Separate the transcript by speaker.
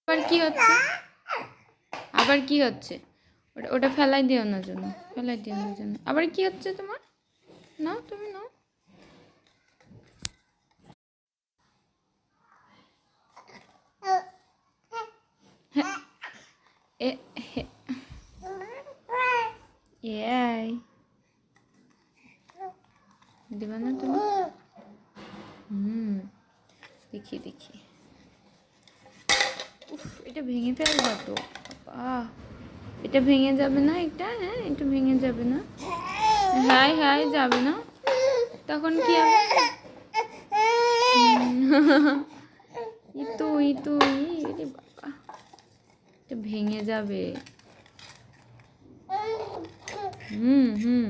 Speaker 1: আবার কি হচ্ছে? আবার কি হচ্ছে? ওটা ওটা ফেলাই দিও না জন্য, ফেলাই দিও না জন্য। আবার কি হচ্ছে তোমার? নাও, তুমি নাও। এ হে এই দিবা না তুমি? দেখি দেখি। উফ, এটা ভেঙে ফেলবা তো বাবা। এটা ভেঙে যাবে না? এটা, হ্যাঁ, এটা ভেঙে যাবে না? হাই হাই, যাবে না? তখন কি হবে? ইতু ইতু রে বাবা, এটা ভেঙে যাবে। হুম।